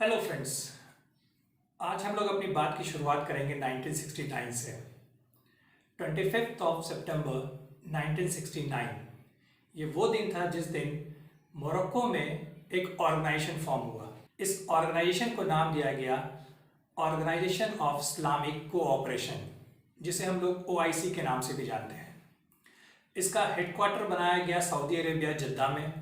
Hello friends. आज हम लोग अपनी बात की शुरुआत करेंगे 1969 से। 25 सितंबर 1969 ये वो दिन था जिस दिन मोरक्को में एक ऑर्गेनाइजेशन फॉर्म हुआ। इस ऑर्गेनाइजेशन को नाम दिया गया ऑर्गेनाइजेशन ऑफ इस्लामिक कोऑपरेशन, जिसे हम लोग OIC के नाम से भी जानते हैं। इसका हेडक्वार्टर बनाया गया सऊदी अरेबिया जद्दा में,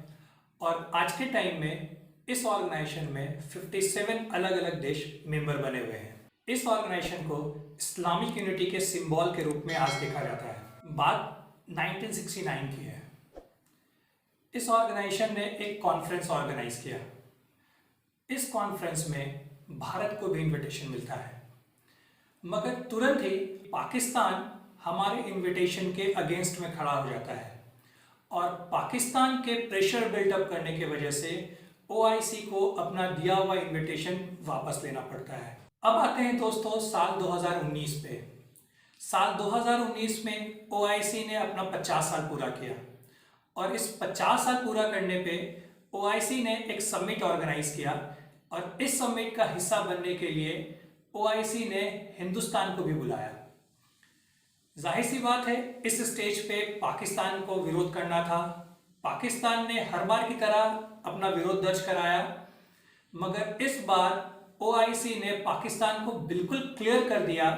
और आज के टाइम में इस ऑर्गेनाइजेशन में 57 अलग अलग देश मेंबर बने हुए हैं। इस ऑर्गेनाइजेशन को इस्लामिक यूनिटी के सिंबल के रूप में आज देखा जाता है। बात 1969 की है। इस ऑर्गेनाइजेशन ने एक कॉन्फ्रेंस ऑर्गेनाइज किया। इस कॉन्फ्रेंस में भारत को भी इनविटेशन मिलता है, मगर तुरंत ही पाकिस्तान हमारे इनविटेशन के अगेंस्ट में खड़ा हो जाता है, और पाकिस्तान के प्रेशर बिल्डअप करने की वजह से OIC को अपना दिया हुआ इनविटेशन वापस लेना पड़ता है। अब आते हैं दोस्तों साल 2019 पे। साल 2019 में OIC ने अपना 50 साल पूरा किया, और इस 50 साल पूरा करने पे OIC ने एक समिट ऑर्गेनाइज किया, और इस समिट का हिस्सा बनने के लिए OIC ने हिंदुस्तान को भी बुलाया। जाहिर सी बात है, इस स्टेज पे पाकिस्तान को विरोध करना था। पाकिस्तान ने हर बार की तरह अपना विरोध दर्ज कराया, मगर इस बार OIC ने पाकिस्तान को बिल्कुल क्लियर कर दिया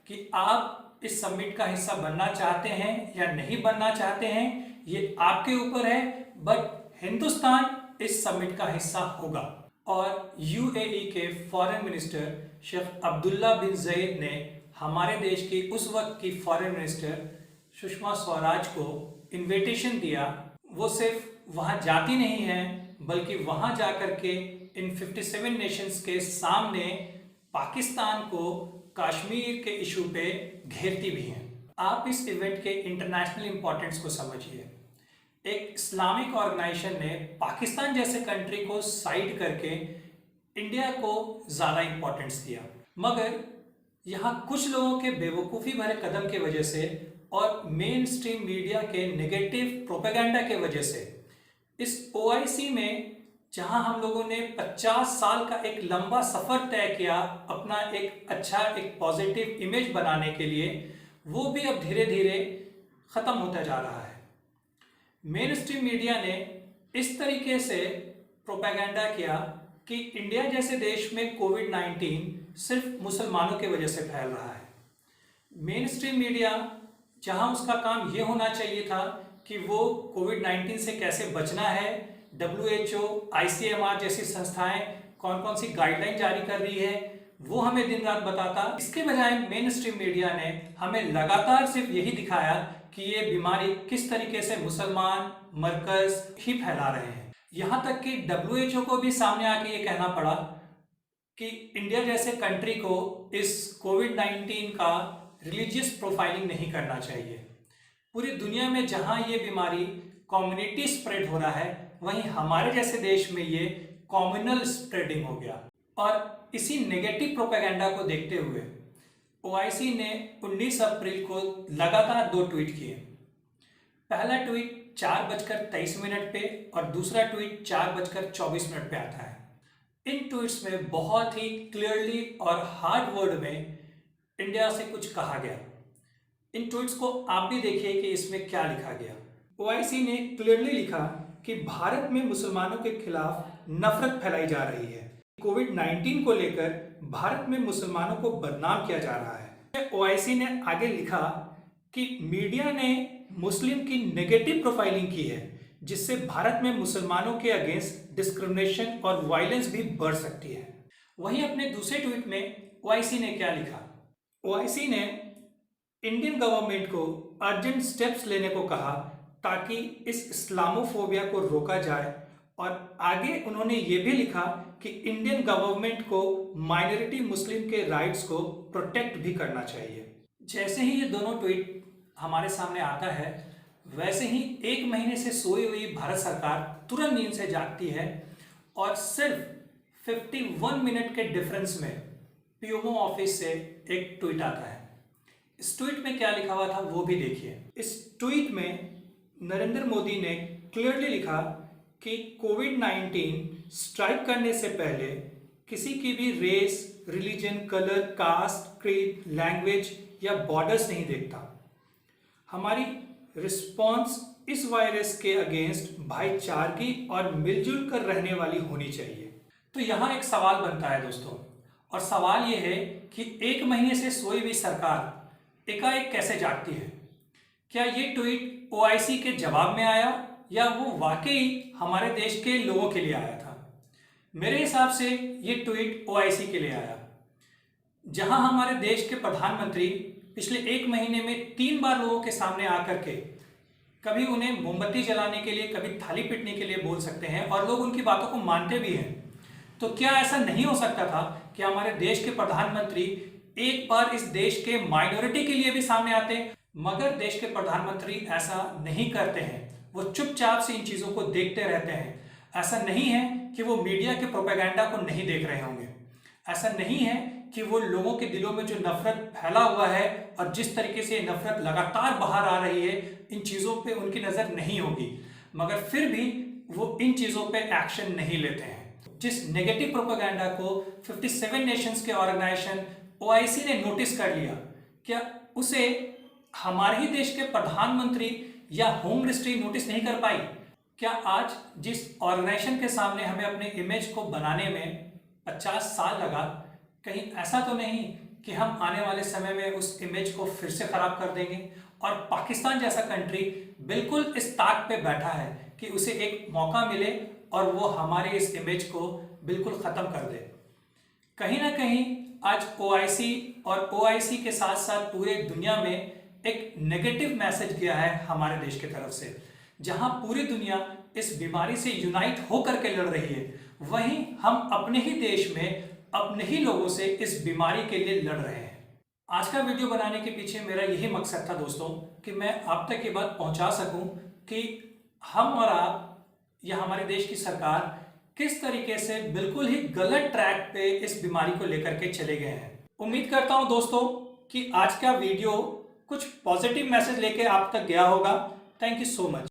कि आप इस समिट का हिस्सा बनना चाहते हैं या नहीं बनना चाहते हैं, ये आपके ऊपर है, बट हिंदुस्तान इस समिट का हिस्सा होगा। और UAE के फॉरेन मिनिस्टर शेख अब्दुल्ला बिन जैद ने हमारे देश की उस वक्त की फॉरेन मिनिस्टर सुषमा स्वराज को इनविटेशन दिया। वो सिर्फ वहाँ जाती नहीं है, बल्कि वहाँ जाकर के इन 57 नेशंस के सामने पाकिस्तान को कश्मीर के इशू पे घेरती भी हैं। आप इस इवेंट के इंटरनेशनल इंपॉर्टेंस को समझिए। एक इस्लामिक ऑर्गेनाइजेशन ने पाकिस्तान जैसे कंट्री को साइड करके इंडिया को ज़्यादा इंपॉर्टेंस दिया, मगर यहाँ कुछ लोगों के बेवकूफ़ी भरे कदम की वजह से और मेन स्ट्रीम मीडिया के नेगेटिव प्रोपेगेंडा के वजह से इस OIC में, जहाँ हम लोगों ने 50 साल का एक लंबा सफ़र तय किया अपना एक अच्छा एक पॉजिटिव इमेज बनाने के लिए, वो भी अब धीरे धीरे ख़त्म होता जा रहा है। मेन स्ट्रीम मीडिया ने इस तरीके से प्रोपेगेंडा किया कि इंडिया जैसे देश में कोविड-19 सिर्फ मुसलमानों की वजह से फैल रहा है। मेन स्ट्रीम मीडिया, जहां उसका काम ये होना चाहिए था कि वो कोविड-19 से कैसे बचना है, WHO, ICMR जैसी संस्थाएं कौन कौन सी गाइडलाइन जारी कर रही है, वो हमें दिन रात बताता। इसके बजाय मेन स्ट्रीम मीडिया ने हमें लगातार सिर्फ यही दिखाया कि ये बीमारी किस तरीके से मुसलमान मरकज ही फैला रहे हैं। यहाँ तक कि WHO को भी सामने आके ये कहना पड़ा कि इंडिया जैसे कंट्री को इस कोविड-19 का रिलीजियस प्रोफाइलिंग नहीं करना चाहिए। पूरी दुनिया में जहाँ ये बीमारी कम्युनिटी स्प्रेड हो रहा है, वहीं हमारे जैसे देश में ये कम्युनल स्प्रेडिंग हो गया। और इसी नेगेटिव प्रोपेगेंडा को देखते हुए OIC ने 19 अप्रैल को लगातार 2 ट्वीट किए। पहला ट्वीट 4:23 पे और दूसरा ट्वीट 4:24 पे आता है। इन ट्वीट्स में बहुत ही क्लियरली और हार्ड वर्ड में इंडिया से कुछ कहा गया। इन ट्वीट्स को आप भी देखिए कि इसमें क्या लिखा गया। OIC ने क्लियरली लिखा कि भारत में मुसलमानों के खिलाफ नफरत फैलाई जा रही है। कोविड-19 को लेकर भारत में मुसलमानों को बदनाम किया जा रहा है। OIC ने आगे लिखा कि मीडिया ने मुस्लिम की नेगेटिव प्रोफाइलिंग की है, जिससे भारत में मुसलमानों के अगेंस्ट डिस्क्रिमिनेशन और वायलेंस भी बढ़ सकती है। वहीं अपने दूसरे ट्वीट में OIC ने क्या लिखा? OIC ने इंडियन गवर्नमेंट को अर्जेंट स्टेप्स लेने को कहा ताकि इस इस्लामोफोबिया को रोका जाए, और आगे उन्होंने ये भी लिखा कि इंडियन गवर्नमेंट को माइनॉरिटी मुस्लिम के राइट्स को प्रोटेक्ट भी करना चाहिए। जैसे ही ये दोनों ट्वीट हमारे सामने आता है, वैसे ही 1 महीने से सोई हुई भारत सरकार तुरंत नींद से जागती है, और सिर्फ 51 मिनट के डिफरेंस में PMO ऑफिस से एक ट्वीट आता है। इस ट्वीट में क्या लिखा हुआ था वो भी देखिए। इस ट्वीट में नरेंद्र मोदी ने क्लियरली लिखा कि कोविड-19 स्ट्राइक करने से पहले किसी की भी race, religion, colour, caste, creed, language या बॉर्डर्स नहीं देखता। हमारी रिस्पॉन्स इस वायरस के अगेंस्ट भाईचारगी और मिलजुल कर रहने वाली होनी चाहिए। तो यहाँ एक सवाल बनता है दोस्तों, और सवाल ये है कि 1 महीने से सोई हुई सरकार एकाएक कैसे जागती है। क्या ये ट्वीट ओआईसी के जवाब में आया या वो वाकई हमारे देश के लोगों के लिए आया था? मेरे हिसाब से ये ट्वीट ओआईसी के लिए आया, जहां हमारे देश के प्रधानमंत्री पिछले 1 महीने में 3 बार लोगों के सामने आकर के कभी उन्हें मोमबत्ती जलाने के लिए, कभी थाली पीटने के लिए बोल सकते हैं और लोग उनकी बातों को मानते भी हैं। तो क्या ऐसा नहीं हो सकता था कि हमारे देश के प्रधानमंत्री एक बार इस देश के माइनॉरिटी के लिए भी सामने आते? मगर देश के प्रधानमंत्री ऐसा नहीं करते हैं। वो चुपचाप से इन चीजों को देखते रहते हैं। ऐसा नहीं है कि वो मीडिया के प्रोपेगेंडा को नहीं देख रहे होंगे। ऐसा नहीं है कि वो लोगों के दिलों में जो नफरत फैला हुआ है और जिस तरीके से नफरत लगातार बाहर आ रही है, इन चीजों पे उनकी नजर नहीं होगी, मगर फिर भी वो इन चीजों पे एक्शन नहीं लेते हैं। जिस नेगेटिव प्रोपेगेंडा को 57 नेशंस के ऑर्गेनाइजेशन ओआईसी ने नोटिस कर लिया, क्या उसे हमारे ही देश के प्रधानमंत्री या होम मिनिस्ट्री नोटिस नहीं कर पाई? क्या आज जिस ऑर्गेनाइजेशन के सामने हमें अपने इमेज को बनाने में 50 साल लगा, कहीं ऐसा तो नहीं कि हम आने वाले समय में उस इमेज को फिर से खराब कर देंगे? और पाकिस्तान जैसा कंट्री बिल्कुल इस ताक पे बैठा है कि उसे एक मौका मिले और वो हमारे इस इमेज को बिल्कुल खत्म कर दे। कहीं ना कहीं आज ओआईसी और ओआईसी के साथ साथ पूरे दुनिया में एक नेगेटिव मैसेज गया है हमारे देश की तरफ से, जहां पूरी दुनिया इस बीमारी से यूनाइट होकर के लड़ रही है, वहीं हम अपने ही देश में अपने ही लोगों से इस बीमारी के लिए लड़ रहे हैं। आज का वीडियो बनाने के पीछे मेरा यही मकसद था दोस्तों, कि मैं आप तक ये बात पहुंचा सकूं कि हम और आप या हमारे देश की सरकार किस तरीके से बिल्कुल ही गलत ट्रैक पे इस बीमारी को लेकर के चले गए हैं। उम्मीद करता हूं दोस्तों कि आज का वीडियो कुछ पॉजिटिव मैसेज लेके आप तक गया होगा। Thank you so much.